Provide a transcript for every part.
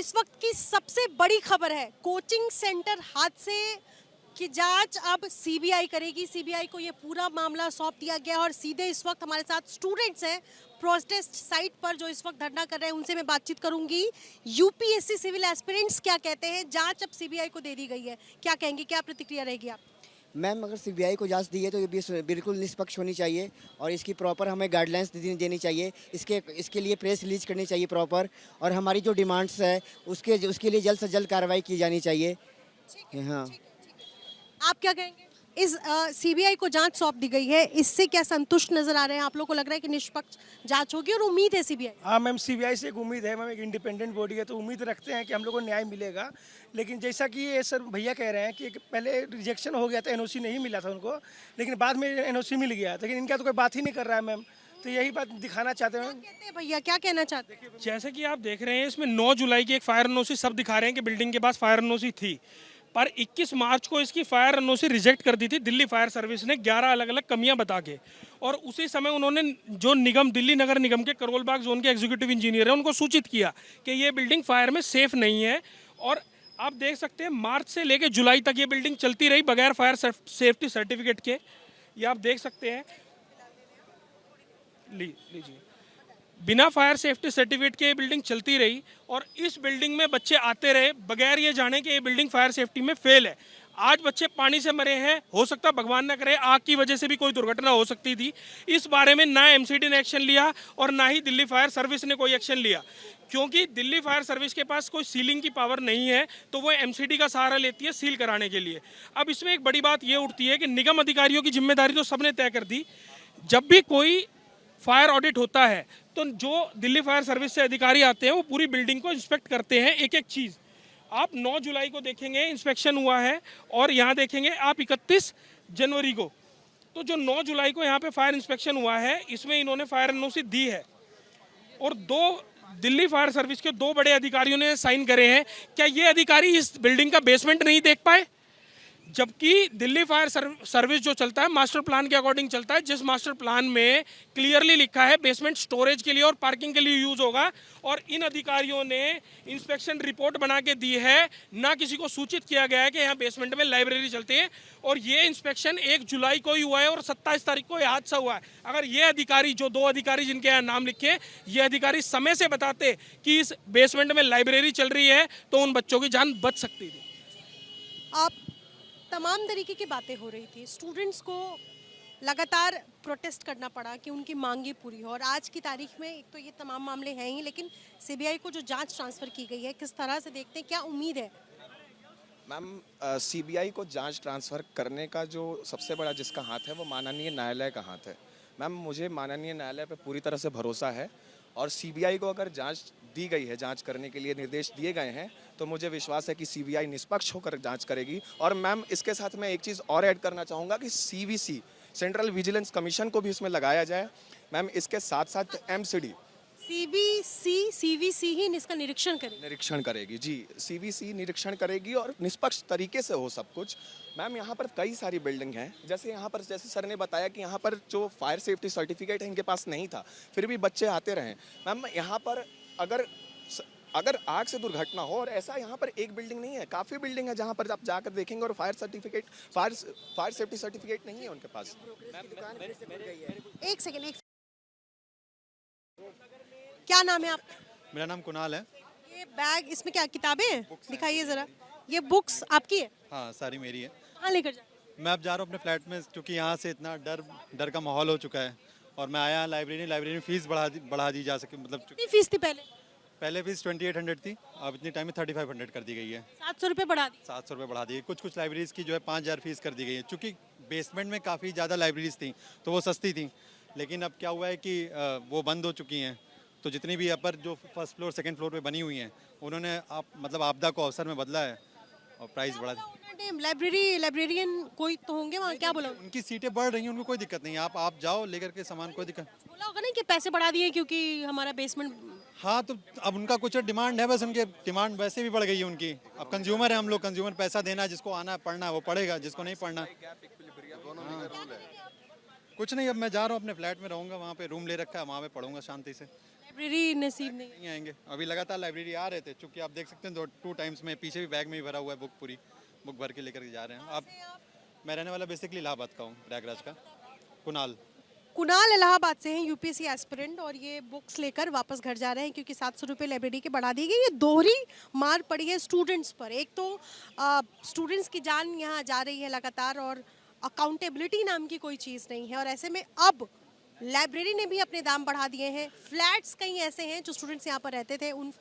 इस वक्त की सबसे बड़ी खबर है कोचिंग सेंटर हादसे की जांच अब सीबीआई करेगी। सीबीआई को ये पूरा मामला सौंप दिया गया और सीधे इस वक्त हमारे साथ स्टूडेंट्स हैं प्रोटेस्ट साइट पर जो इस वक्त धरना कर रहे हैं, उनसे मैं बातचीत करूंगी। यूपीएससी सिविल एस्पिरेंट्स क्या कहते हैं? जांच अब सीबीआई को दे दी गई है, क्या कहेंगे, क्या प्रतिक्रिया रहेगी आप? मैम, अगर सीबीआई को जांच दी है तो ये बिल्कुल निष्पक्ष होनी चाहिए और इसकी प्रॉपर हमें गाइडलाइंस देनी चाहिए। इसके लिए प्रेस रिलीज करनी चाहिए प्रॉपर, और हमारी जो डिमांड्स है उसके लिए जल्द से जल्द कार्रवाई की जानी चाहिए। हाँ, आप क्या कहेंगे? इस सीबीआई को जांच सौंप दी गई है, इससे क्या संतुष्ट नजर आ रहे हैं आप? लोग को लग रहा है कि निष्पक्ष जांच होगी और उम्मीद है सीबीआई? हाँ मैम, सीबीआई से एक उम्मीद है मैम, एक इंडिपेंडेंट बॉडी है तो उम्मीद रखते हैं कि हम लोग को न्याय मिलेगा। लेकिन जैसा कि ये सर भैया कह रहे हैं कि पहले रिजेक्शन हो गया था, एनओसी नहीं मिला था उनको, लेकिन बाद में एनओसी मिल गया, लेकिन इनका तो कोई बात ही नहीं कर रहा है मैम। तो यही बात दिखाना चाहते हैं। कहते हैं भैया, क्या कहना चाहते हैं? जैसे कि आप देख रहे हैं, इसमें 9 जुलाई की एक फायर एनओसी सब दिखा रहे हैं कि बिल्डिंग के पास फायर एनओसी थी, पर 21 मार्च को इसकी फायर एनओसी रिजेक्ट कर दी थी दिल्ली फायर सर्विस ने 11 अलग अलग कमियां बता के। और उसी समय उन्होंने जो निगम, दिल्ली नगर निगम के करोल बाग जोन के एग्जीक्यूटिव इंजीनियर हैं, उनको सूचित किया कि ये बिल्डिंग फायर में सेफ नहीं है। और आप देख सकते हैं मार्च से लेकर जुलाई तक ये बिल्डिंग चलती रही बगैर फायर सेफ्टी सर्टिफिकेट के। ये आप देख सकते हैं, लीजिए, बिना फायर सेफ्टी सर्टिफिकेट के ये बिल्डिंग चलती रही और इस बिल्डिंग में बच्चे आते रहे बगैर ये जाने कि ये बिल्डिंग फायर सेफ्टी में फेल है। आज बच्चे पानी से मरे हैं, हो सकता है भगवान ना करे आग की वजह से भी कोई दुर्घटना हो सकती थी। इस बारे में ना एमसीडी ने एक्शन लिया और ना ही दिल्ली फायर सर्विस ने कोई एक्शन लिया, क्योंकि दिल्ली फायर सर्विस के पास कोई सीलिंग की पावर नहीं है, तो वो एमसीडी का सहारा लेती है सील कराने के लिए। अब इसमें एक बड़ी बात ये उठती है कि निगम अधिकारियों की जिम्मेदारी तो सबने तय कर दी। जब भी कोई फायर ऑडिट होता है तो जो दिल्ली फायर सर्विस से अधिकारी आते हैं वो पूरी बिल्डिंग को इंस्पेक्ट करते हैं, एक एक चीज़। आप 9 जुलाई को देखेंगे इंस्पेक्शन हुआ है और यहाँ देखेंगे आप 31 जनवरी को, तो जो 9 जुलाई को यहाँ पे फायर इंस्पेक्शन हुआ है इसमें इन्होंने फायर एनओसी दी है और दिल्ली फायर सर्विस के 2 बड़े अधिकारियों ने साइन करे हैं। क्या ये अधिकारी इस बिल्डिंग का बेसमेंट नहीं देख पाए? जबकि दिल्ली फायर सर्विस जो चलता है मास्टर प्लान के अकॉर्डिंग चलता है, जिस मास्टर प्लान में क्लियरली लिखा है बेसमेंट स्टोरेज के लिए और पार्किंग के लिए यूज होगा। और इन अधिकारियों ने इंस्पेक्शन रिपोर्ट बना के दी है, ना किसी को सूचित किया गया है कि यहाँ बेसमेंट में लाइब्रेरी चलती है। और ये इंस्पेक्शन 1 जुलाई को ही हुआ है और 27 तारीख को ये हादसा हुआ है। अगर ये अधिकारी, जो 2 अधिकारी जिनके यहाँ नाम लिखे, ये अधिकारी समय से बताते कि इस बेसमेंट में लाइब्रेरी चल रही है तो उन बच्चों की जान बच सकती थी। आप तमाम तरीके की बातें हो रही थी, स्टूडेंट्स को लगातार प्रोटेस्ट करना पड़ा कि उनकी मांगे पूरी हो। और आज की तारीख में एक तो ये तमाम मामले हैं ही, लेकिन सीबीआई को जो जांच ट्रांसफर की गई है, किस तरह से देखते हैं, क्या उम्मीद है? मैम, सीबीआई को जांच ट्रांसफ़र करने का जो सबसे बड़ा जिसका हाथ है वो माननीय न्यायालय का हाथ है। मैम, मुझे माननीय न्यायालय पे पूरी तरह से भरोसा है और सीबीआई को अगर जांच दी गई है, जांच करने के लिए निर्देश दिए गए हैं, तो मुझे विश्वास है कि सीबीआई निष्पक्ष होकर जांच करेगी। और मैम, इसके साथ मैं एक चीज़ और ऐड करना चाहूँगा कि सीवीसी, सेंट्रल विजिलेंस कमीशन को भी इसमें लगाया जाए। मैम, इसके साथ साथ एमसीडी, सीवीसी ही इसका निरीक्षण करेगी जी। सीवीसी निरीक्षण करेगी और निष्पक्ष तरीके से हो सब कुछ। मैम, यहाँ पर कई सारी बिल्डिंग हैं, जैसे यहाँ पर, जैसे सर ने बताया कि यहाँ पर जो फायर सेफ्टी सर्टिफिकेट है इनके पास नहीं था, फिर भी बच्चे आते रहे। मैम, यहाँ पर अगर आग से दुर्घटना हो, और ऐसा यहाँ पर एक बिल्डिंग नहीं है, काफ़ी बिल्डिंग है जहाँ पर आप जाकर देखेंगे और फायर सेफ्टी सर्टिफिकेट नहीं है उनके पास। एक सेकेंड, क्या नाम है आपका? मेरा नाम कुणाल है। ये बैग, इसमें क्या किताबें हैं? दिखाइए जरा। ये बुक्स आपकी है? हाँ, सारी मेरी है। कहाँ लेकर जा? मैं अब जा रहा हूँ अपने फ्लैट में, क्योंकि यहाँ से इतना डर का माहौल हो चुका है। और मैं आया लाइब्रेरी में फीस बढ़ा दी जा सके, मतलब कितनी फीस थी पहले? फीस 2800 थी, अब इतनी टाइम में 3500 कर दी गई है। 700 रुपये बढ़ा दी? 700 रुपये बढ़ा दी है। कुछ लाइब्रेरीज़ की जो है 5000 फीस कर दी गई है। चूँकि बेसमेंट में काफ़ी ज़्यादा लाइब्रेरीज़ थी तो वो सस्ती थी, लेकिन अब क्या हुआ है कि वो बंद हो चुकी हैं। तो जितनी भी अपर जो फर्स्ट फ्लोर सेकंड फ्लोर पे बनी हुई हैं, उन्होंने मतलब आपदा को अवसर में बदला है और प्राइस बढ़ा दी। लाइब्रेरियन कोई तो होंगे वहाँ, क्या बोला? उनकी सीटें बढ़ रही हैं, उनको कोई दिक्कत नहीं है, आप जाओ लेकर के सामान, कोई दिक्कत। बोला होगा ना कि पैसे बढ़ा दिए क्योंकि हमारा बेसमेंट। हाँ, तो अब उनका कुछ डिमांड है, बस उनके डिमांड वैसे भी बढ़ गई है उनकी। अब कंज्यूमर है हम लोग, कंज्यूमर पैसा देना है, जिसको आना है पढ़ना है वो पढ़ेगा, जिसको नहीं पढ़ना। कुछ नहीं, अब मैं जा रहा हूँ अपने फ्लैट में रहूँगा, वहाँ पे रूम ले रखा है, वहाँ पे पढ़ूंगा शांति से। लाइब्रेरी नसीब नहीं है। नहीं आएंगे, अभी लगातार लाइब्रेरी आ रहे थे, चूंकि आप देख सकते हैं 2 टाइम्स में पीछे भी बैग में ही भरा हुआ है बुक, पूरी बुक भर के लेकर के जा रहे हैं। अब मैं रहने वाला बेसिकली इलाहाबाद का हूँ, प्रयागराज का, कुणाल। कुणाल इलाहाबाद से हैं, यूपीएससी एस्पिरेंट, और ये बुक्स लेकर वापस घर जा रहे हैं क्योंकि 700 रुपये लाइब्रेरी के बढ़ा दी गई। ये दोहरी मार पड़ी है स्टूडेंट्स पर। एक तो स्टूडेंट्स की जान यहाँ जा रही है लगातार, और अकाउंटेबिलिटी नाम की कोई चीज़ नहीं है। और ऐसे में अब लाइब्रेरी ने भी अपने दाम बढ़ा दिए हैं। फ्लैट्स कई ऐसे हैं जो स्टूडेंट्स यहाँ पर रहते थे, उन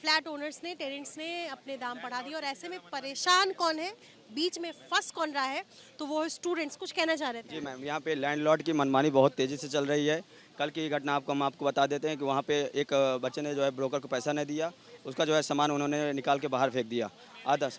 फ्लैट ओनर्स ने, टेरेंट्स ने अपने दाम बढ़ा दिए। और ऐसे में परेशान कौन है, बीच में फंस कौन रहा है, तो वो स्टूडेंट्स। कुछ कहना चाह रहे थे? जी मैम, यहाँ पे लैंडलॉर्ड की मनमानी बहुत तेज़ी से चल रही है। कल की घटना हम आपको बता देते हैं कि वहाँ पे एक बच्चे ने जो है ब्रोकर को पैसा नहीं दिया, उसका जो है सामान उन्होंने निकाल के बाहर फेंक दिया आधा,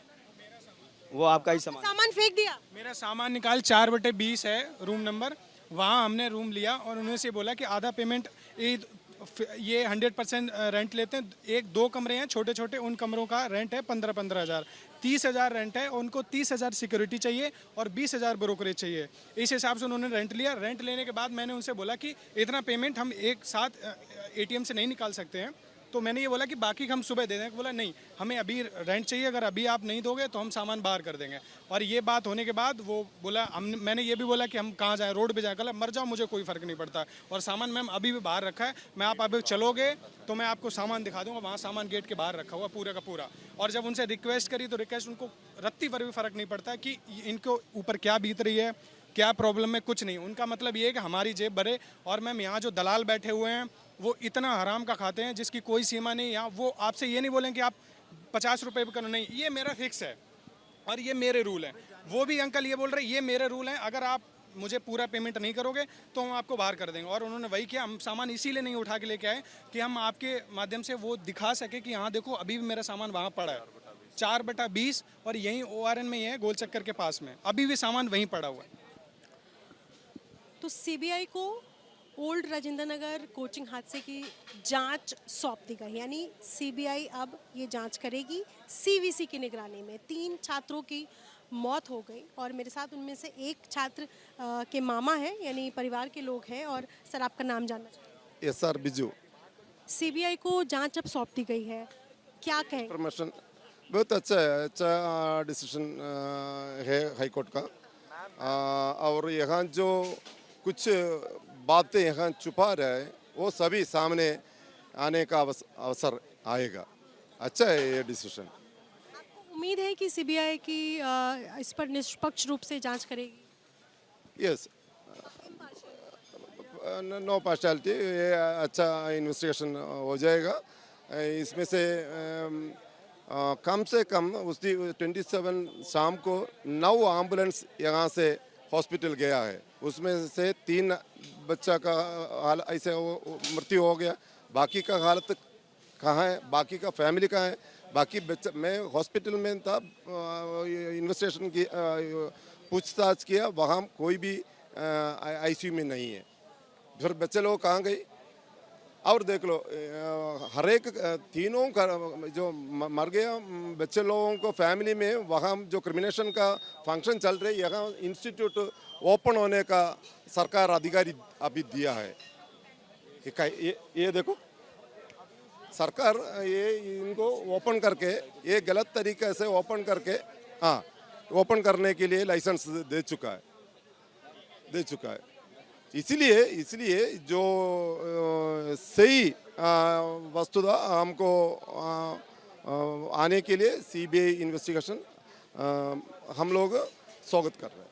वो आपका ही सामान फेंक दिया। मेरा सामान निकाल 4/20 है रूम नंबर, वहाँ हमने रूम लिया और उन्होंने से बोला कि आधा पेमेंट ये 100% रेंट लेते हैं। 1-2 कमरे हैं छोटे छोटे, उन कमरों का रेंट है 15-15 हज़ार, 30,000 रेंट है। उनको 30,000 सिक्योरिटी चाहिए और 20,000 ब्रोकरेज चाहिए। इस हिसाब से उन्होंने रेंट लिया। रेंट लेने के बाद मैंने उनसे बोला कि इतना पेमेंट हम एक साथ ATM से नहीं निकाल सकते हैं, तो मैंने ये बोला कि बाकी हम सुबह दे दें। बोला नहीं, हमें अभी रेंट चाहिए, अगर अभी आप नहीं दोगे तो हम सामान बाहर कर देंगे। और ये बात होने के बाद वो बोला, मैंने ये भी बोला कि हम कहाँ जाएं, रोड पे जाएं। कहा मर जाओ, मुझे कोई फ़र्क नहीं पड़ता, और सामान मैम अभी भी बाहर रखा है, मैं आप अभी चलोगे तो मैं आपको सामान दिखा दूँगा, वहाँ सामान गेट के बाहर रखा हुआ पूरा का पूरा। और जब उनसे रिक्वेस्ट करी तो रिक्वेस्ट उनको रत्ती पर भी फ़र्क नहीं पड़ता कि इनको ऊपर क्या बीत रही है, क्या प्रॉब्लम है, कुछ नहीं। उनका मतलब ये है कि हमारी जेब भरे। और मैम यहाँ जो दलाल बैठे हुए हैं वो इतना हराम का खाते हैं जिसकी कोई सीमा नहीं। यहाँ वो आपसे ये नहीं बोलें कि आप 50 रुपये भी करो, नहीं, ये मेरा फिक्स है और ये मेरे रूल हैं। वो भी अंकल ये बोल रहे हैं ये मेरे रूल हैं, अगर आप मुझे पूरा पेमेंट नहीं करोगे तो हम आपको बाहर कर देंगे। और उन्होंने वही किया। हम सामान इसीलिए नहीं उठा के लेके आए कि हम आपके माध्यम से वो दिखा सके कि हाँ देखो अभी भी मेरा सामान वहाँ पड़ा है 4/20, और यहीं ORN में ही है, गोल चक्कर के पास में, अभी भी सामान वहीं पड़ा हुआ है। तो सीबीआई को ओल्ड राजेंद्र नगर कोचिंग हादसे की जांच सौंप दी गई, यानी सीबीआई अब ये जांच करेगी सीवीसी की निगरानी में। 3 छात्रों की मौत हो गई और मेरे साथ उनमें से एक छात्र के मामा हैं, यानी परिवार के लोग हैं। और सर, आपका नाम जानना चाहूँगी? SR बिजू। सीबीआई को जांच अब सौंप दी गई है, क्या कहेंगे? परमिशन बहुत अच्छा डिसीजन है हाईकोर्ट का। और यहाँ जो कुछ बातें यहाँ छुपा रहा है वो सभी सामने आने का अवसर आएगा। अच्छा है ये डिसीजन। आपको उम्मीद है कि सीबीआई की इस पर निष्पक्ष रूप से जांच करेगी? यस, नो पार्शियलिटी, ये अच्छा इन्वेस्टिगेशन हो जाएगा। इसमें से कम से कम उस 27 शाम को 9 एम्बुलेंस यहाँ से हॉस्पिटल गया है, उसमें से 3 बच्चा का हाल ऐसे मृत्यु हो गया। बाकी का हालत कहाँ है, बाकी का फैमिली कहाँ है, बाकी बच्चा, मैं हॉस्पिटल में था, इन्वेस्टिगेशन की पूछताछ किया, वहाँ कोई भी ICU में नहीं है। फिर बच्चे लोग कहाँ गए? और देख लो, हर एक तीनों का जो मर गया बच्चे लोगों को फैमिली में, वहाँ जो क्रिमिनेशन का फंक्शन चल रही है, यहाँ इंस्टीट्यूट ओपन होने का सरकार अधिकारी अभी दिया है। ये देखो, सरकार ये इनको ओपन करके, ये गलत तरीके से ओपन करके, हाँ, ओपन करने के लिए लाइसेंस दे चुका है। इसलिए जो सही वस्तुता हमको आने के लिए सीबीआई इन्वेस्टिगेशन हम लोग स्वागत कर रहे हैं।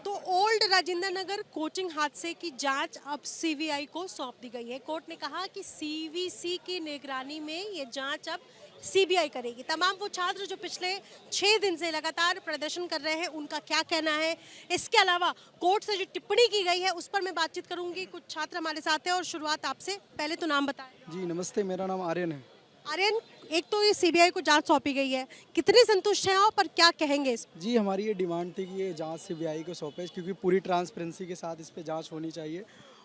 तो ओल्ड राजेंद्र नगर कोचिंग हादसे की जांच अब सीबीआई को सौंप दी गई है। कोर्ट ने कहा कि सीवीसी की निगरानी में ये जांच अब सीबीआई करेगी। तमाम वो छात्र जो पिछले 6 दिन से लगातार प्रदर्शन कर रहे हैं, उनका क्या कहना है, इसके अलावा कोर्ट से जो टिप्पणी की गई है उस पर मैं बातचीत करूंगी। कुछ छात्र हमारे साथ हैं और शुरुआत आपसे। पहले तो नाम बताएं। जी नमस्ते, मेरा नाम आर्यन है। आर्यन, एक तो ये सीबीआई को जांच सौंपी गई है, कितने संतुष्ट हैं आप और क्या कहेंगे इस? जी, हमारी ये डिमांड थी कि ये जांच सीबीआई को सौंपे, क्योंकि पूरी ट्रांसपेरेंसी के साथ इस पे जांच होनी चाहिए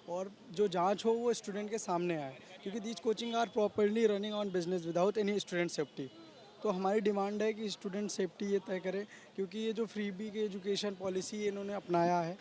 और जो जांच हो वो स्टूडेंट के सामने आए, क्योंकि these coaching are properly running on business without any student safety. तो हमारी डिमांड है कि स्टूडेंट सेफ्टी ये तय करे, क्योंकि ये जो फ्रीबी की एजुकेशन पॉलिसी इन्होंने अपनाया है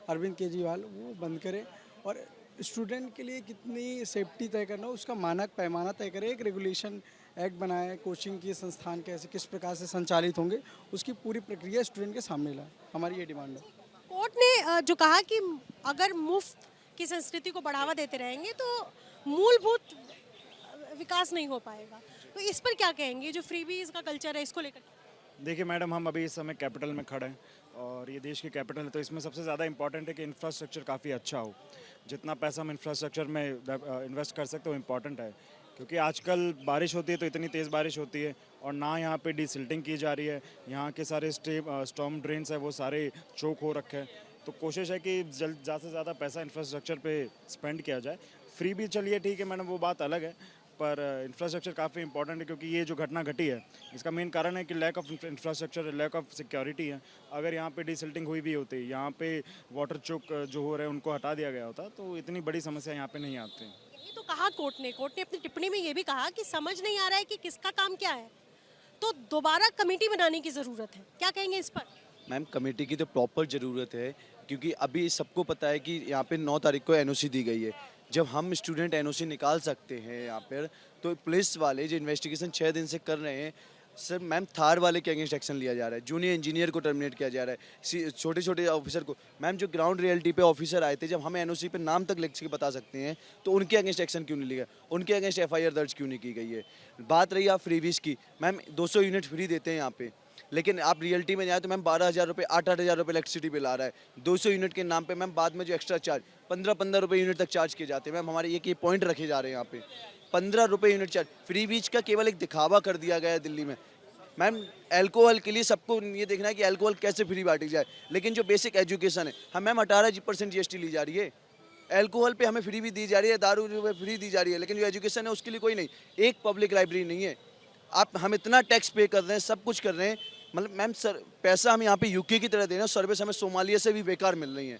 अरविंद केजरीवाल, वो बंद करे और स्टूडेंट के लिए कितनी सेफ्टी तय करना उसका मानक पैमाना तय करें, एक रेगुलेशन एक्ट बनाए, कोचिंग की संस्थान कैसे किस प्रकार से संचालित होंगे उसकी पूरी प्रक्रिया स्टूडेंट के सामने लाए। हमारी ये डिमांड है। कोर्ट ने जो कहा कि अगर मुफ्त की संस्कृति को बढ़ावा देते रहेंगे तो मूलभूत विकास नहीं हो पाएगा, तो इस पर क्या कहेंगे? जो फ्रीबीज का कल्चर है इसको लेकर। देखिए मैडम, हम अभी इस समय कैपिटल में खड़े हैं और ये देश की कैपिटल है, तो इसमें सबसे ज़्यादा इंपॉर्टेंट है कि इंफ्रास्ट्रक्चर काफ़ी अच्छा हो। जितना पैसा हम इंफ्रास्ट्रक्चर में इन्वेस्ट कर सकते हो इम्पॉर्टेंट है, क्योंकि आजकल बारिश होती है तो इतनी तेज़ बारिश होती है और ना यहाँ पे डिसिल्टिंग की जा रही है, यहाँ के सारे स्टॉर्म ड्रेन्स है वो सारे चोक हो रखे हैं। तो कोशिश है कि ज़्यादा से ज़्यादा पैसा इंफ्रास्ट्रक्चर पे स्पेंड किया जाए। फ्री भी चलिए ठीक है मैडम, वो बात अलग है, पर इंफ्रास्ट्रक्चर काफ़ी इंपॉर्टेंट है, क्योंकि ये जो घटना घटी है इसका मेन कारण है कि lack of infrastructure, lack of security है। अगर यहाँ पे डिसिल्टिंग हुई भी होती, यहाँ पे वाटर चोक जो हो रहे हैं उनको हटा दिया गया होता, तो इतनी बड़ी समस्या यहाँ पे नहीं आती। ये तो कहा कोर्ट ने अपनी टिप्पणी में ये भी कहा कि समझ नहीं आ रहा है कि किसका काम क्या है, तो दोबारा कमेटी बनाने की ज़रूरत है। क्या कहेंगे इस पर? मैम, कमेटी की तो प्रॉपर ज़रूरत है, क्योंकि अभी सबको पता है कि यहाँ पे 9 तारीख को एनओसी दी गई है। जब हम स्टूडेंट एनओसी निकाल सकते हैं यहाँ पर, तो पुलिस वाले जो इन्वेस्टिगेशन 6 दिन से कर रहे हैं, सर मैम थार वाले के अगेंस्ट एक्शन लिया जा रहा है, जूनियर इंजीनियर को टर्मिनेट किया जा रहा है, छोटे छोटे ऑफिसर को। मैम जो ग्राउंड रियलिटी पे ऑफिसर आए थे, जब हम एनओसी पे नाम तक लिख के बता सकते हैं, तो उनके अगेंस्ट एक्शन क्यों नहीं लिया, उनके अगेंस्ट एफआईआर दर्ज क्यों नहीं की गई है। बात रही आप फ्रीबीज की, मैम 200 यूनिट फ्री देते हैं यहाँ पे, लेकिन आप रियलिटी में जाए तो मैम 12,000 रुपये 8,000 रुपये इलेक्ट्रिसिटी बिल आ रहा है 200 यूनिट के नाम पे। मैम बाद में जो एक्स्ट्रा चार्ज 15 रुपये यूनिट तक चार्ज किए जाते हैं। मैम हमारे ये पॉइंट रखे जा रहे हैं यहाँ पे, 15 रुपये यूनिट चार्ज। फ्री बीच का केवल एक दिखावा कर दिया गया है दिल्ली में। मैम अल्कोहल के लिए सबको ये देखना है कि अल्कोहल कैसे फ्री बांटी जाए, लेकिन जो बेसिक एजुकेशन है, हम मैम 18% GST ली जा रही है, अल्कोहल पे हमें फ्री भी दी जा रही है, दारू पे फ्री दी जा रही है, लेकिन जो एजुकेशन है उसके लिए कोई नहीं। एक पब्लिक लाइब्रेरी नहीं है। आप हम इतना टैक्स पे कर रहे हैं, सब कुछ कर रहे हैं, मतलब मैम सर पैसा हम यहाँ पे यूके की तरह दे रहे हैं, सर्विस हमें सोमालिया से भी बेकार मिल रही है।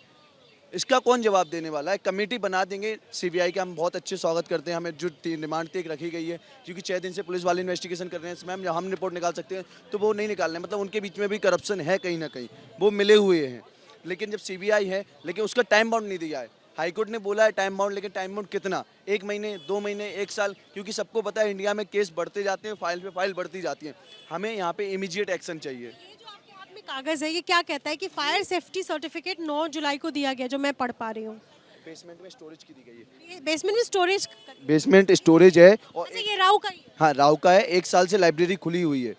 इसका कौन जवाब देने वाला है? कमेटी बना देंगे सीबीआई का, हम बहुत अच्छे स्वागत करते हैं। हमें जो डिमांड तक रखी गई है, क्योंकि 6 दिन से पुलिस वाले इन्वेस्टिगेशन कर रहे हैं, मैम जब हम रिपोर्ट निकाल सकते हैं तो वो नहीं निकाल रहे हैं, मतलब उनके बीच में भी करप्शन है कहीं ना कहीं, वो मिले हुए हैं। लेकिन जब सीबीआई है, लेकिन उसका टाइम बाउंड नहीं दिया है। हाईकोर्ट ने बोला है टाइम बाउंड, लेकिन टाइम बाउंड कितना? 1 महीने, 2 महीने, 1 साल? क्योंकि सबको पता है इंडिया में केस बढ़ते जाते हैं, फाइल पे फाइल बढ़ती जाती है। हमें यहाँ पे इमीडिएट एक्शन चाहिए। ये जो आपके हाथ में कागज है, ये क्या कहता है कि फायर सेफ्टी सर्टिफिकेट 9 जुलाई को दिया गया, जो मैं पढ़ पा रही हूँ। बेसमेंट में स्टोरेज की दी गई है। ये बेसमेंट में स्टोरेज, बेसमेंट स्टोरेज है और अच्छा ये राव का ही है। हाँ राव का है। 1 साल से लाइब्रेरी खुली हुई है।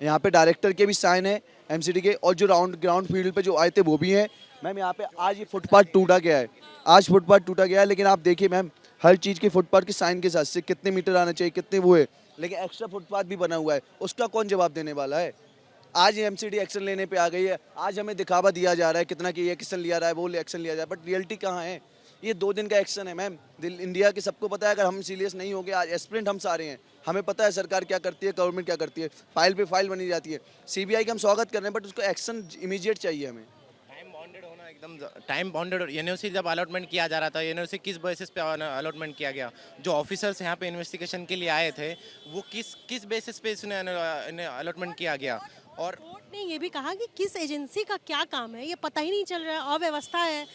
यहाँ पे डायरेक्टर के भी साइन है एमसीडी के, और जो ग्राउंड फील्ड पे जो आए थे वो भी हैं। मैम यहाँ पे आज ये फुटपाथ टूटा गया है, आज फुटपाथ टूटा गया है, लेकिन आप देखिए मैम हर चीज़ के फुटपाथ के साइन के साथ से कितने मीटर आना चाहिए, कितने वो है, लेकिन एक्स्ट्रा फुटपाथ भी बना हुआ है, उसका कौन जवाब देने वाला है? आज एमसीडी एक्शन लेने पे आ गई है, आज हमें दिखावा दिया जा रहा है कितना कि ये एक्शन लिया रहा है, वो एक्शन लिया जा रहा है, बट रियलिटी कहाँ है? ये 2 दिन का एक्शन है मैम। इंडिया के सबको पता है, अगर हम सीरियस नहीं होंगे, आज एस्पिरेंट हम सारे हैं, हमें पता है सरकार क्या करती है, गवर्नमेंट क्या करती है, फाइल पे फाइल बनी जाती है। सीबीआई का हम स्वागत कर रहे हैं, बट उसको एक्शन इमीडिएट चाहिए हमें। टाइम बाउंडेड होना, एकदम टाइम बाउंडेड। एनओसी जब अलॉटमेंट किया जा रहा था, एनओसी किस बेसिस पे अलॉटमेंट किया गया? जो ऑफिसर्स यहाँ पे इन्वेस्टिगेशन के लिए आए थे, वो किस बेसिस पे इसने अलॉटमेंट किया गया? और कोर्ट ने ये भी कहा कि किस एजेंसी का क्या काम है ये पता ही नहीं चल रहा है, अव्यवस्था है,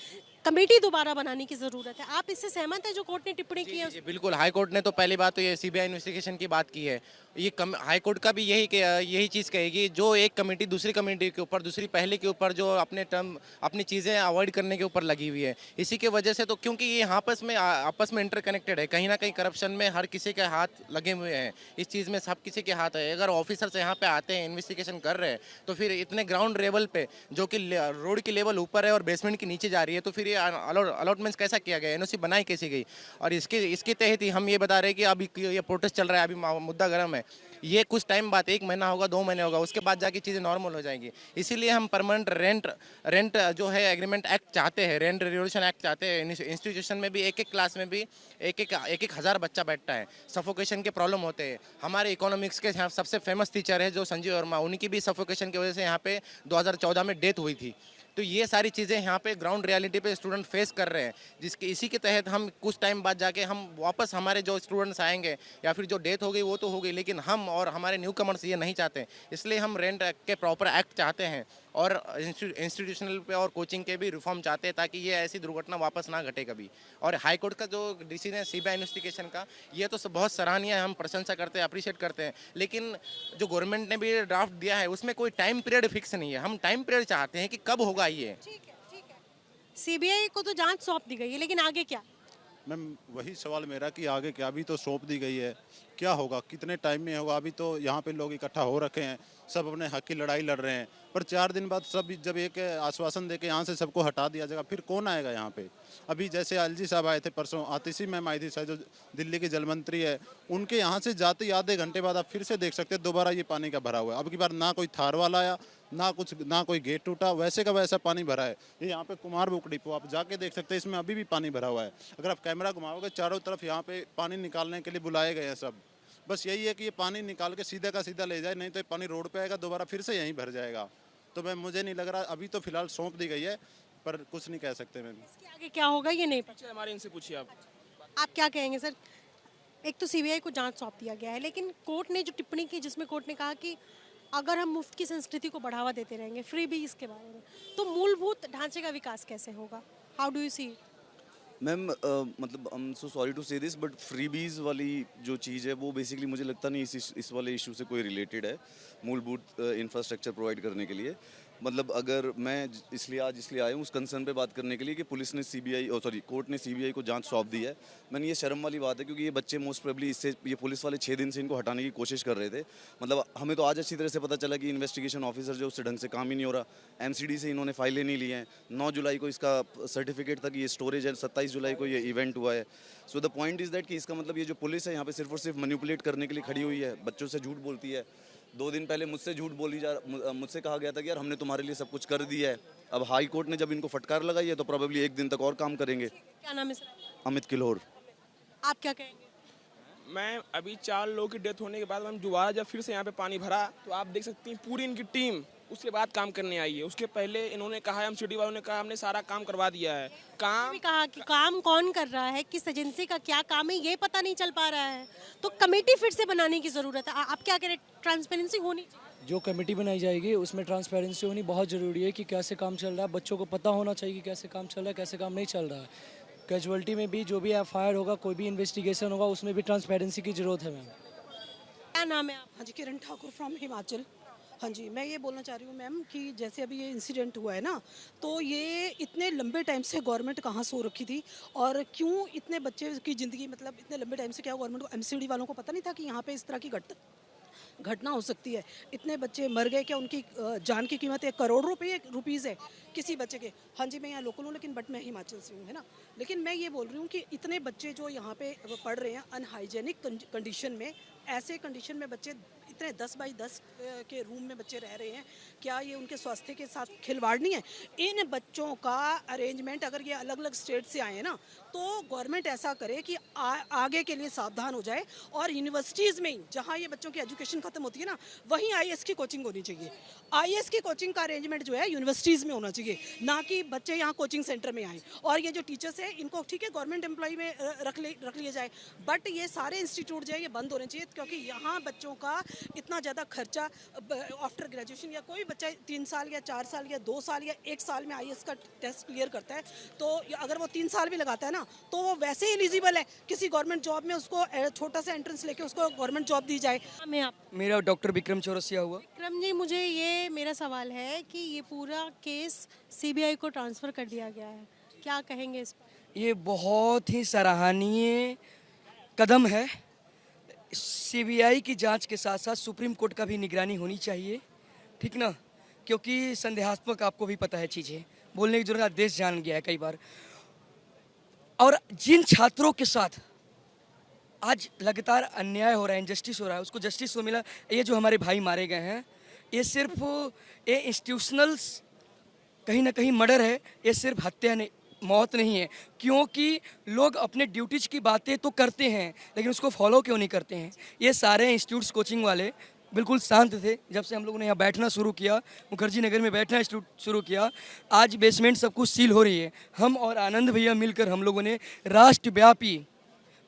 कमेटी दोबारा बनाने की जरूरत है। आप इससे सहमत हैं जो कोर्ट ने टिप्पणी की है? जी, बिल्कुल। हाई कोर्ट ने तो पहली बात तो ये सीबीआई इन्वेस्टिगेशन की बात की है। ये हाई कोर्ट का भी यही चीज़ कहेगी, जो एक कमेटी दूसरी कमेटी के ऊपर, दूसरी पहले के ऊपर जो अपनी चीज़ें अवॉइड करने के ऊपर लगी हुई है, इसी के वजह से तो, क्योंकि ये आपस में इंटरकनेक्टेड है, कहीं ना कहीं करप्शन में हर किसी के हाथ लगे हुए हैं, इस चीज़ में सब किसी के हाथ है। अगर ऑफिसर्स यहाँ पे आते हैं, इन्वेस्टिगेशन कर रहे हैं, तो फिर इतने ग्राउंड लेवल पे, जो कि रोड की लेवल ऊपर है और बेसमेंट के नीचे जा रही है, तो फिर ये अलॉटमेंट्स कैसा किया गया, एनओसी बनाई कैसी गई? और इसके तहत ही हम ये बता रहे हैं कि अभी ये प्रोटेस्ट चल रहा है, अभी मुद्दा गर्म है, ये कुछ टाइम बाद, 1 महीना होगा, 2 महीने होगा, उसके बाद जाके चीज़ें नॉर्मल हो जाएंगी। इसीलिए हम परमानेंट रेंट जो है एग्रीमेंट एक्ट चाहते हैं, रेंट रेगुलेशन एक्ट चाहते हैं। इंस्टीट्यूशन में भी एक क्लास में भी एक हज़ार बच्चा बैठता है, सफोकेशन के प्रॉब्लम होते हैं। हमारे इकोनॉमिक्स के यहाँ सबसे फेमस टीचर है जो संजीव वर्मा, उनकी भी सफोकेशन की वजह से यहाँ पे 2014 में डेथ हुई थी। तो ये सारी चीज़ें यहाँ पे ग्राउंड रियलिटी पे स्टूडेंट फेस कर रहे हैं, इसी के तहत हम कुछ टाइम बाद जाके हम वापस हमारे जो स्टूडेंट्स आएंगे, या फिर जो डेथ हो गई वो तो हो गई, लेकिन हम और हमारे न्यू कमर्स ये नहीं चाहते। इसलिए हम रेंट के प्रॉपर एक्ट चाहते हैं, और इंस्टीट्यूशनल पे और कोचिंग के भी रिफॉर्म चाहते हैं, ताकि ये ऐसी दुर्घटना वापस ना घटे कभी। और हाई कोर्ट का जो डिसीजन है सीबीआई इन्वेस्टिगेशन का, ये तो बहुत सराहनीय है, हम प्रशंसा करते हैं, अप्रिशिएट करते हैं। लेकिन जो गवर्नमेंट ने भी ड्राफ्ट दिया है उसमें कोई टाइम पीरियड फिक्स नहीं है। हम टाइम पीरियड चाहते हैं कि कब होगा ये। ठीक है। सीबीआई को तो जांच सौंप दी गई है, लेकिन आगे क्या? मैम वही सवाल मेरा कि आगे क्या, अभी तो सौंप दी गई है, क्या होगा, कितने टाइम में होगा? अभी तो यहाँ पे लोग इकट्ठा हो रखे हैं, सब अपने हक की लड़ाई लड़ रहे हैं, पर 4 दिन बाद सब जब एक आश्वासन दे के यहाँ से सबको हटा दिया जाएगा, फिर कौन आएगा यहाँ पे? अभी जैसे एलजी साहब आए थे परसों, आतिशी मैम आई थी शायद, जो दिल्ली की जल मंत्री है, उनके यहाँ से जाते ही आधे घंटे बाद आप फिर से देख सकते हैं दोबारा ये पानी का भरा हुआ है। अब की बार ना कोई थार वाला आया, ना कोई गेट टूटा, वैसे का वैसा पानी भरा है। ये यहाँ पे कुमार बुक डिपो आप जाके देख सकते हैं, इसमें अभी भी पानी भरा हुआ है। अगर आप कैमरा घुमाओगे चारों तरफ यहाँ पे पानी निकालने के लिए बुलाए गए हैं सब। बस यही है कि ये पानी निकाल के सीधा का सीधा ले जाए, नहीं तो ये पानी रोड पे आएगा, दोबारा फिर से यहीं भर जाएगा। तो मैं मुझे नहीं लग रहा, अभी तो फिलहाल सौंप दी गई है, पर कुछ नहीं कह सकते मैम। इसके आगे क्या होगा ये नहीं पता। हमारे इनसे पूछिए आप। आप क्या कहेंगे सर? एक तो सीबीआई को जांच सौंप दिया गया है, लेकिन कोर्ट ने जो टिप्पणी की, जिसमें कोर्ट ने कहा कि अगर हम मुफ्त की संस्कृति को बढ़ावा देते रहेंगे, फ्री बीज के बारे में, तो मूलभूत ढांचे का विकास कैसे होगा? How do you see? Ma'am मतलब I am so sorry to say this, but freebies वाली जो चीज़ है वो बेसिकली मुझे लगता नहीं इस वाले इशू से कोई रिलेटेड है, मूलभूत इंफ्रास्ट्रक्चर प्रोवाइड करने के लिए। मतलब अगर मैं इसलिए आया हूँ उस कंसर्न पे बात करने के लिए कि पुलिस ने कोर्ट ने सीबीआई को जांच सौंप दी है। मैंने ये शर्म वाली बात है, क्योंकि ये बच्चे मोस्ट प्रोबेबली ये पुलिस वाले 6 दिन से इनको हटाने की कोशिश कर रहे थे। मतलब हमें तो आज अच्छी तरह से पता चला कि इन्वेस्टिगेशन ऑफिसर जो उससे ढंग से काम ही नहीं हो रहा, एमसीडी से इन्होंने फाइलें नहीं ली हैं। 9 जुलाई को इसका सर्टिफिकेट तक ये स्टोरेज है, 27 जुलाई को ये इवेंट हुआ है। So the point is that कि इसका मतलब ये जो पुलिस है यहाँ पे सिर्फ और सिर्फ मैनिपुलेट करने के लिए खड़ी हुई है, बच्चों से झूठ बोलती है। 2 दिन पहले मुझसे झूठ मुझसे कहा गया था कि यार हमने तुम्हारे लिए सब कुछ कर दिया है। अब हाई कोर्ट ने जब इनको फटकार लगाई है तो प्रोबेबली 1 दिन तक और काम करेंगे। क्या नाम है सर? अमित किल्लोर। आप क्या कहेंगे? मैं अभी 4 लोगों की डेथ होने के बाद हम दोबारा जब फिर से यहाँ पे पानी भरा, तो आप देख सकती हैं पूरी इनकी टीम उसके बाद काम करने आई है। उसके पहले इन्होंने कहा, हम सिटी वालों ने कहा हमने सारा काम करवा दिया है। काम भी कहा कि काम कौन कर रहा है, किस एजेंसी का क्या काम है, ये पता नहीं चल पा रहा है, तो कमेटी फिर से बनाने की जरूरत है। आप क्या कह रहे हैं? ट्रांसपेरेंसी होनी चाहिए। जो कमेटी बनाई जाएगी उसमें ट्रांसपेरेंसी होनी बहुत ज़रूरी है कि कैसे काम चल रहा है। बच्चों को पता होना चाहिए कि कैसे काम चल रहा है, कैसे काम नहीं चल रहा है। कैजुअलिटी में भी जो भी एफआईआर होगा, कोई भी इन्वेस्टिगेशन होगा, उसमें भी ट्रांसपेरेंसी की ज़रूरत है मैम। क्या नाम है आप? हाँ जी, किरण ठाकुर फ्रॉम हिमाचल। हाँ जी, मैं ये बोलना चाह रही हूँ मैम कि जैसे अभी ये इंसिडेंट हुआ है ना, तो ये इतने लंबे टाइम से गवर्नमेंट कहाँ सो रखी थी, और क्यों इतने बच्चे की ज़िंदगी, मतलब इतने लंबे टाइम से क्या गवर्नमेंट को, एमसीडी वालों को पता नहीं था कि यहाँ पे इस तरह की घटना हो सकती है। इतने बच्चे मर गए, क्या उनकी जान की कीमत 1 करोड़ रुपीज़ है किसी बच्चे के? हाँ जी, मैं यहाँ लोकल हूँ, लेकिन बट मैं हिमाचल से हूँ, है ना। लेकिन मैं ये बोल रही हूँ कि इतने बच्चे जो यहाँ पे पढ़ रहे हैं अनहाइजेनिक कंडीशन में, ऐसे कंडीशन में बच्चे इतने 10 बाई 10 के रूम में बच्चे रह रहे हैं, क्या ये उनके स्वास्थ्य के साथ खिलवाड़ नहीं है? इन बच्चों का अरेंजमेंट, अगर ये अलग अलग स्टेट से आए ना, तो गवर्नमेंट ऐसा करे कि आगे के लिए सावधान हो जाए, और यूनिवर्सिटीज़ में ही जहाँ ये बच्चों की एजुकेशन ख़त्म होती है ना, वहीं आईएएस की कोचिंग होनी चाहिए। आईएएस की कोचिंग का अरेंजमेंट जो है यूनिवर्सिटीज़ में होना चाहिए, ना कि बच्चे यहाँ कोचिंग सेंटर में आए। और ये जो टीचर्स हैं, इनको ठीक है गवर्नमेंट एम्प्लॉय में रख लिया जाए, बट ये सारे इंस्टीट्यूट जो है ये बंद होने चाहिए, क्योंकि यहाँ बच्चों का इतना ज़्यादा खर्चा आफ्टर ग्रेजुएशन, या कोई बच्चा 3 साल या 4 साल या 2 साल या 1 साल में आईएएस का टेस्ट क्लियर करता है, तो अगर वो 3 साल भी लगाता है ना, तो वो वैसे ही एलिजिबल है किसी गवर्नमेंट जॉब में, उसको छोटा सा एंट्रेंस लेके उसको गवर्नमेंट जॉब दी जाए। मैं आप? मेरा डॉक्टर विक्रम चौरसिया हुआ। विक्रम जी, मुझे ये मेरा सवाल है कि ये पूरा केस सीबीआई को ट्रांसफ़र कर दिया गया है, क्या कहेंगे इस पर? ये बहुत ही सराहनीय कदम है। सीबीआई की जांच के साथ साथ सुप्रीम कोर्ट का भी निगरानी होनी चाहिए, ठीक ना, क्योंकि संदेहात्मक, आपको भी पता है चीज़ें, बोलने की जरूरत, देश जान गया है कई बार। और जिन छात्रों के साथ आज लगातार अन्याय हो रहा है, इनजस्टिस हो रहा है, उसको जस्टिस तो मिला। ये जो हमारे भाई मारे गए हैं, ये सिर्फ ये इंस्टीट्यूशनल्स कहीं ना कहीं मर्डर है, ये सिर्फ हत्या नहीं, मौत नहीं है। क्योंकि लोग अपने ड्यूटीज की बातें तो करते हैं, लेकिन उसको फॉलो क्यों नहीं करते हैं? ये सारे इंस्टीट्यूट्स कोचिंग वाले बिल्कुल शांत थे जब से हम लोगों ने यहाँ बैठना शुरू किया, मुखर्जी नगर में बैठना शुरू किया। आज बेसमेंट सब कुछ सील हो रही है। हम और आनंद भैया मिलकर हम लोगों ने राष्ट्रव्यापी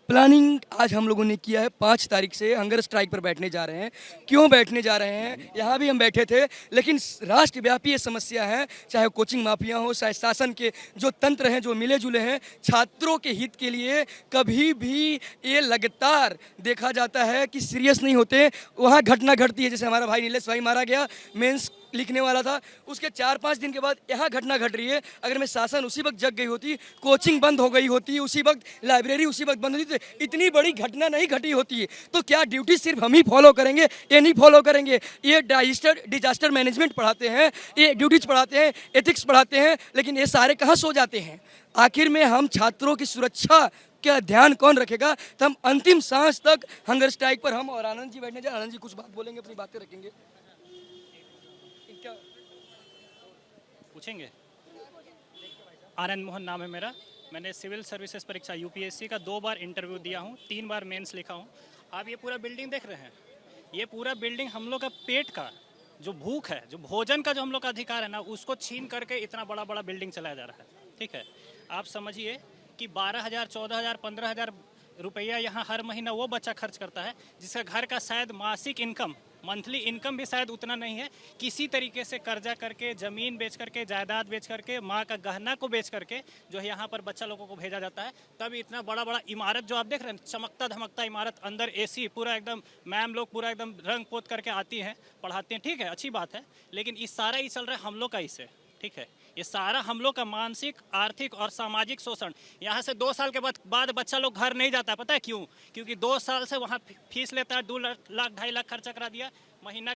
प्लानिंग आज हम लोगों ने किया है 5 तारीख से हंगर स्ट्राइक पर बैठने जा रहे हैं। क्यों बैठने जा रहे हैं? यहाँ भी हम बैठे थे, लेकिन राष्ट्रव्यापी ये समस्या है, चाहे कोचिंग माफिया हो, चाहे शासन के जो तंत्र हैं जो मिले जुले हैं, छात्रों के हित के लिए कभी भी ये लगातार देखा जाता है कि सीरियस नहीं होते। वहाँ घटना घटती है, जैसे हमारा भाई नीलेश भाई मारा गया, मेंस लिखने वाला था, उसके 4-5 दिन के बाद यहाँ घटना घट रही है। अगर मैं शासन उसी वक्त जग गई होती, कोचिंग बंद हो गई होती, उसी वक्त लाइब्रेरी उसी वक्त बंद होती, तो इतनी बड़ी घटना नहीं घटी होती है। तो क्या ड्यूटी सिर्फ हम ही फॉलो करेंगे? ये नहीं फॉलो करेंगे। ये डिजास्टर मैनेजमेंट पढ़ाते हैं, ये ड्यूटीज पढ़ाते हैं, एथिक्स पढ़ाते हैं, लेकिन ये सारे कहाँ सो जाते हैं? आखिर में हम छात्रों की सुरक्षा का ध्यान कौन रखेगा? तो हम अंतिम सांस तक हंगर स्ट्राइक पर हम और आनंद जी बैठने जाए। आनंद जी कुछ बात बोलेंगे, अपनी बातें रखेंगे, पूछेंगे। आनंद मोहन नाम है मेरा। मैंने सिविल सर्विसेज परीक्षा यूपीएससी का 2 बार इंटरव्यू दिया हूँ, 3 बार मेंस लिखा हूँ। आप ये पूरा बिल्डिंग देख रहे हैं, ये पूरा बिल्डिंग हम लोग का पेट का जो भूख है, जो भोजन का जो हम लोग का अधिकार है ना, उसको छीन करके इतना बड़ा बड़ा बिल्डिंग चलाया जा रहा है। ठीक है, आप समझिए कि 12,000, 14,000, 15,000 रुपया यहाँ हर महीना वो बच्चा खर्च करता है जिसका घर का शायद मासिक इनकम, मंथली इनकम भी शायद उतना नहीं है। किसी तरीके से कर्जा करके, ज़मीन बेच करके, जायदाद बेच करके, माँ का गहना को बेच करके जो है यहाँ पर बच्चा लोगों को भेजा जाता है। तब इतना बड़ा बड़ा इमारत जो आप देख रहे हैं, चमकता धमकता इमारत, अंदर एसी पूरा एकदम, मैम लोग पूरा एकदम रंग पोत करके आती हैं, पढ़ाते हैं। ठीक है, अच्छी बात है, लेकिन इस सारा ही चल रहा है हम लोग का इससे। ठीक है, ये सारा हम लोग का मानसिक, आर्थिक और सामाजिक शोषण। यहाँ से 2 साल के बाद बच्चा लोग घर नहीं जाता। पता है क्यों? क्योंकि 2 साल से वहाँ फीस लेता है, 2 लाख 2.5 लाख खर्चा करा दिया, महीना